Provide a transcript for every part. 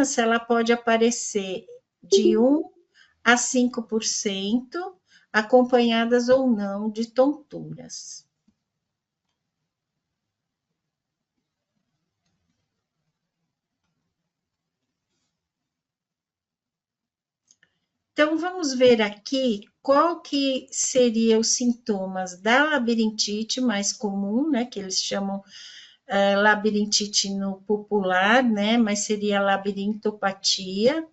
criança, ela pode aparecer de 1 a 5%, acompanhadas ou não de tonturas. Então, vamos ver aqui qual que seria os sintomas da labirintite mais comum, né, que eles chamam labirintite no popular, né, mas seria labirintopatia,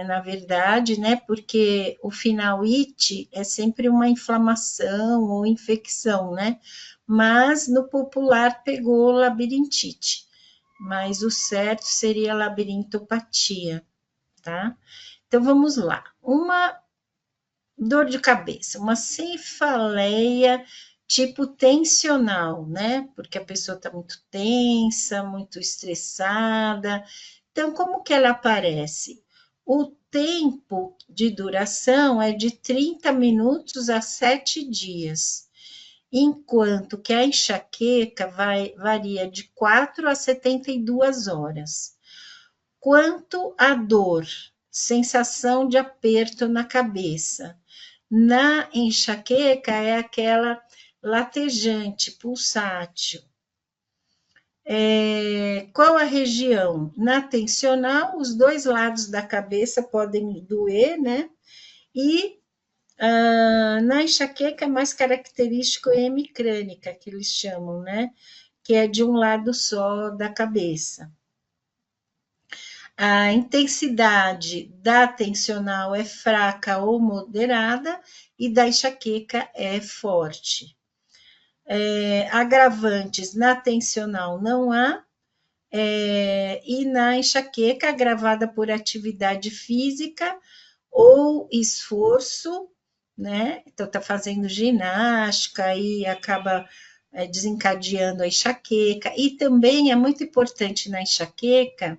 na verdade, né, porque o final it é sempre uma inflamação ou infecção, né, mas no popular pegou labirintite, mas o certo seria labirintopatia, tá? Então, vamos lá. Uma dor de cabeça, uma cefaleia tipo tensional, né? Porque a pessoa está muito tensa, muito estressada. Então, como que ela aparece? O tempo de duração é de 30 minutos a 7 dias, enquanto que a enxaqueca varia de 4 a 72 horas. Quanto à dor, sensação de aperto na cabeça. Na enxaqueca é aquela latejante, pulsátil. Qual a região? Na tensional, os dois lados da cabeça podem doer, né? E na enxaqueca é mais característico hemicrânica, que eles chamam, né? Que é de um lado só da cabeça. A intensidade da tensional é fraca ou moderada e da enxaqueca é forte. Agravantes na tensional não há, e na enxaqueca, agravada por atividade física ou esforço, né? Então, está fazendo ginástica e acaba desencadeando a enxaqueca. E também é muito importante na enxaqueca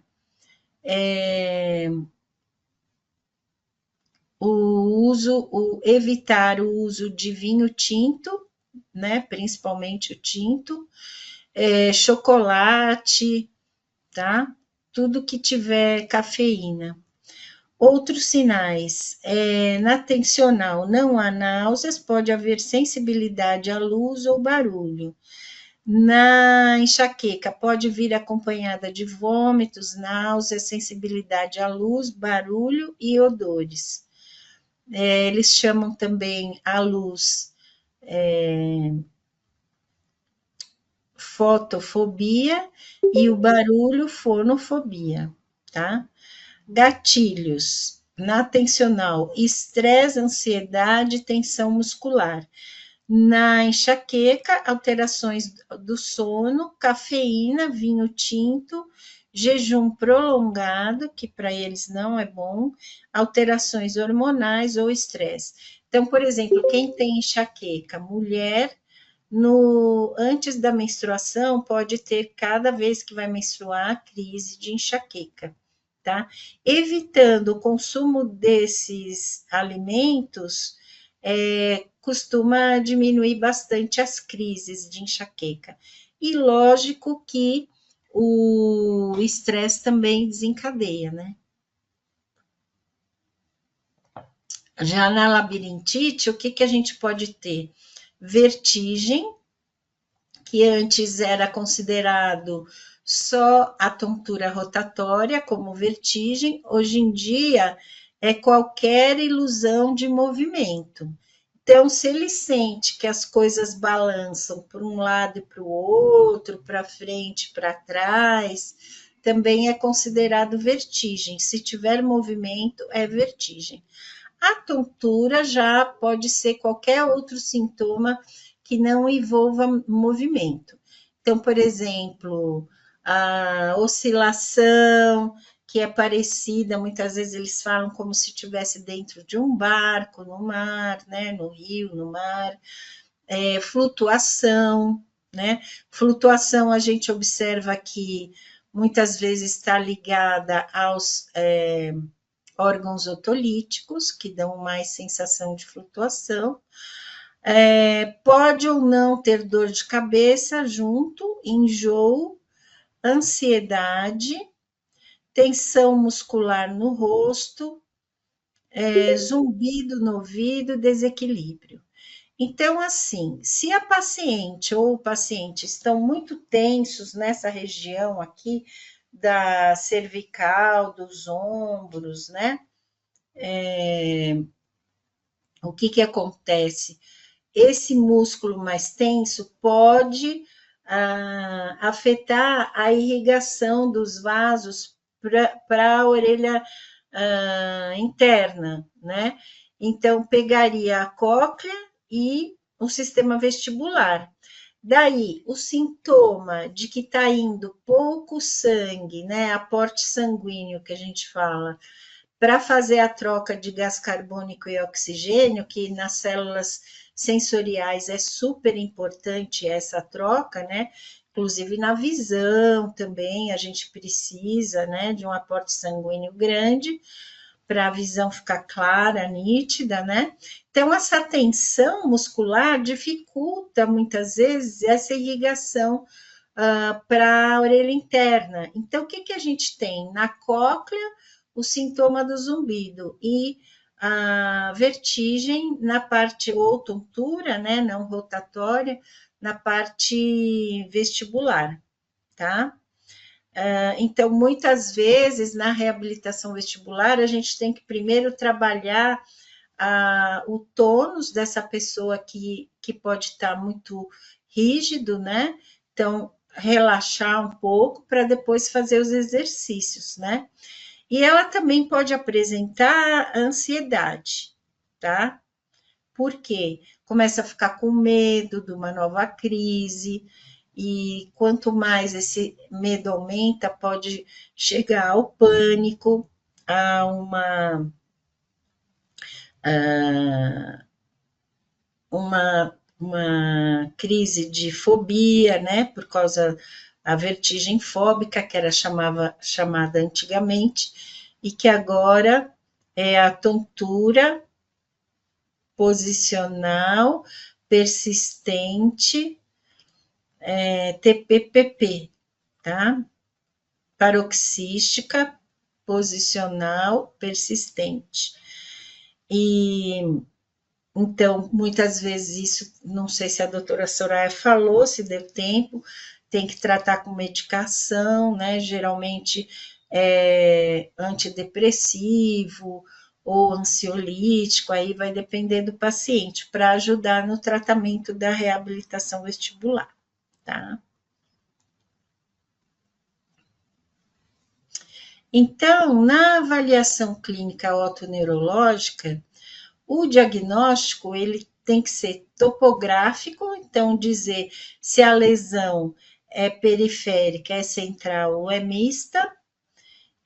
evitar o uso de vinho tinto, né? Principalmente o tinto, chocolate, tá? Tudo que tiver cafeína. Outros sinais, na tensional não há náuseas, pode haver sensibilidade à luz ou barulho. Na enxaqueca, pode vir acompanhada de vômitos, náuseas, sensibilidade à luz, barulho e odores. Eles chamam também a luz fotofobia e o barulho fonofobia, tá? Gatilhos, na tensional, estresse, ansiedade, tensão muscular. Na enxaqueca, alterações do sono, cafeína, vinho tinto, jejum prolongado, que para eles não é bom, alterações hormonais ou estresse. Então, por exemplo, quem tem enxaqueca, mulher, antes da menstruação, pode ter, cada vez que vai menstruar, crise de enxaqueca, tá? Evitando o consumo desses alimentos, costuma diminuir bastante as crises de enxaqueca. E lógico que o estresse também desencadeia, né? Já na labirintite, o que a gente pode ter? Vertigem, que antes era considerado só a tontura rotatória como vertigem, hoje em dia é qualquer ilusão de movimento. Então, se ele sente que as coisas balançam para um lado e para o outro, para frente, para trás, também é considerado vertigem. Se tiver movimento, é vertigem. A tontura já pode ser qualquer outro sintoma que não envolva movimento. Então, por exemplo, a oscilação, que é parecida, muitas vezes eles falam como se estivesse dentro de um barco, no mar, né, no rio, no mar, flutuação, né? Flutuação a gente observa que muitas vezes está ligada aos órgãos otolíticos, que dão mais sensação de flutuação. Pode ou não ter dor de cabeça junto, enjoo, ansiedade, tensão muscular no rosto, zumbido no ouvido, desequilíbrio. Então, assim, se a paciente ou o paciente estão muito tensos nessa região aqui da cervical, dos ombros, né? O que que acontece? Esse músculo mais tenso pode afetar a irrigação dos vasos para a orelha interna, né? Então, pegaria a cóclea e o sistema vestibular. Daí, o sintoma de que está indo pouco sangue, né? Aporte sanguíneo que a gente fala, para fazer a troca de gás carbônico e oxigênio, que nas células sensoriais é super importante essa troca, né? Inclusive na visão também, a gente precisa, né, de um aporte sanguíneo grande para a visão ficar clara, nítida, né? Então, essa tensão muscular dificulta muitas vezes essa irrigação para a orelha interna. Então, o que, que a gente tem? Na cóclea, o sintoma do zumbido e a vertigem na parte, ou tontura, né, não rotatória, na parte vestibular, tá? Então, muitas vezes, na reabilitação vestibular, a gente tem que primeiro trabalhar o tônus dessa pessoa que pode estar muito rígido, né? Então, relaxar um pouco para depois fazer os exercícios, né? E ela também pode apresentar ansiedade, tá? Por quê? Começa a ficar com medo de uma nova crise, e quanto mais esse medo aumenta, pode chegar ao pânico, a uma crise de fobia, né? Por causa da vertigem fóbica, que era chamada antigamente, e que agora é a tontura posicional persistente, TPPP, tá? Paroxística posicional persistente. E então, muitas vezes isso, não sei se a doutora Soraya falou, se deu tempo, tem que tratar com medicação, né? Geralmente antidepressivo ou ansiolítico, aí vai depender do paciente, para ajudar no tratamento da reabilitação vestibular, tá? Então, na avaliação clínica otoneurológica, o diagnóstico ele tem que ser topográfico, então dizer se a lesão é periférica, é central ou é mista,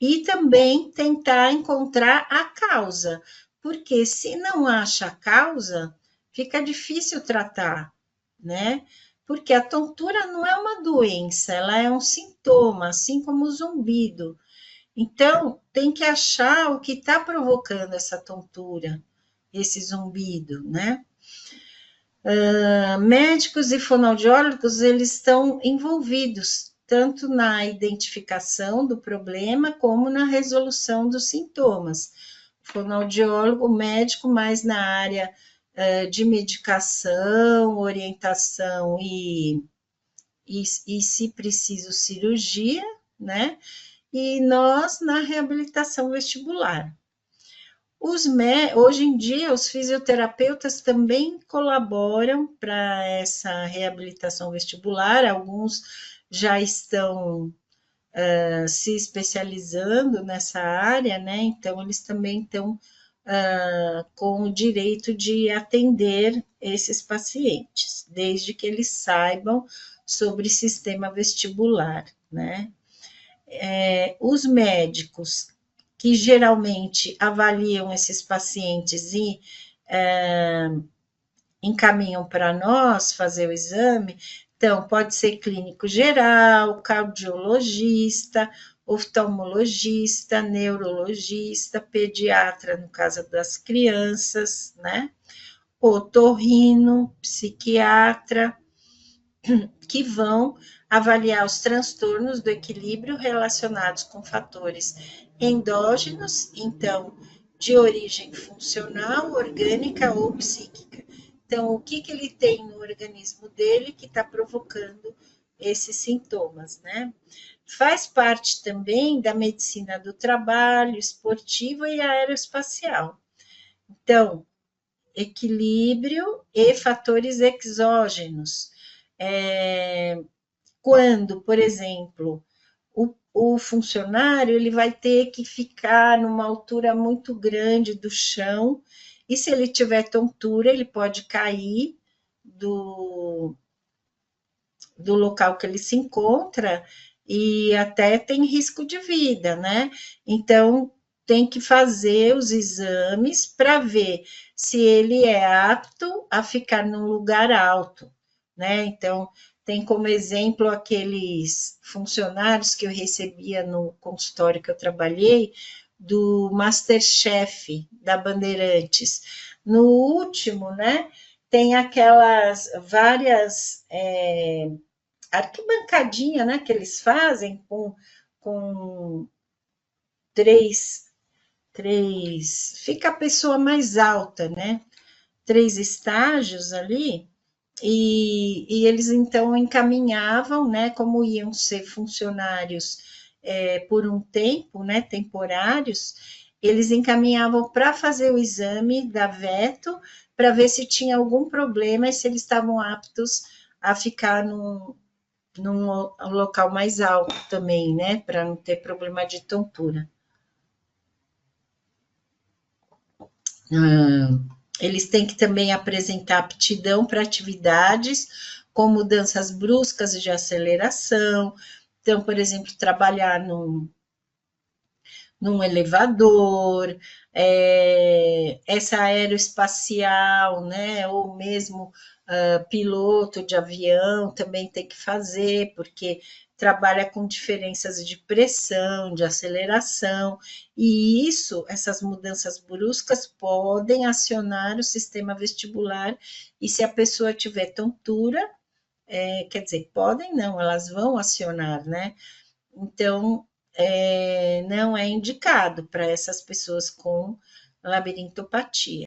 e também tentar encontrar a causa, porque se não acha a causa, fica difícil tratar, né? Porque a tontura não é uma doença, ela é um sintoma, assim como o zumbido. Então, tem que achar o que está provocando essa tontura, esse zumbido, né? Médicos e fonoaudiólogos, eles estão envolvidos tanto na identificação do problema como na resolução dos sintomas. O fonoaudiólogo, o médico mais na área de medicação, orientação e se preciso, cirurgia, né? E nós na reabilitação vestibular. Hoje em dia, os fisioterapeutas também colaboram para essa reabilitação vestibular, alguns já estão se especializando nessa área, né? Então, eles também estão com o direito de atender esses pacientes, desde que eles saibam sobre sistema vestibular, né? Os médicos que geralmente avaliam esses pacientes e encaminham para nós fazer o exame, então pode ser clínico geral, cardiologista, oftalmologista, neurologista, pediatra, no caso das crianças, né? Otorrino, psiquiatra, que vão avaliar os transtornos do equilíbrio relacionados com fatores endógenos, então, de origem funcional, orgânica ou psíquica. Então, o que ele tem no organismo dele que está provocando esses sintomas, né? Faz parte também da medicina do trabalho, esportiva e aeroespacial. Então, equilíbrio e fatores exógenos. Quando, por exemplo, o funcionário ele vai ter que ficar numa altura muito grande do chão, e se ele tiver tontura, ele pode cair do local que ele se encontra e até tem risco de vida, né? Então, tem que fazer os exames para ver se ele é apto a ficar num lugar alto, né? Então, tem como exemplo aqueles funcionários que eu recebia no consultório que eu trabalhei, do MasterChef da Bandeirantes. No último, né? Tem aquelas várias arquibancadinha, né, que eles fazem com três, fica a pessoa mais alta, né? 3 estágios ali, e eles então encaminhavam, né, como iam ser funcionários por um tempo, né, temporários, eles encaminhavam para fazer o exame da veto, para ver se tinha algum problema e se eles estavam aptos a ficar num local mais alto também, né, para não ter problema de tontura. Eles têm que também apresentar aptidão para atividades com mudanças bruscas de aceleração. Então, por exemplo, trabalhar num elevador, essa aeroespacial, né, ou mesmo piloto de avião também tem que fazer, porque trabalha com diferenças de pressão, de aceleração, e isso, essas mudanças bruscas podem acionar o sistema vestibular, e se a pessoa tiver tontura, quer dizer, podem não, elas vão acionar, né? Então, não é indicado para essas pessoas com labirintopatia.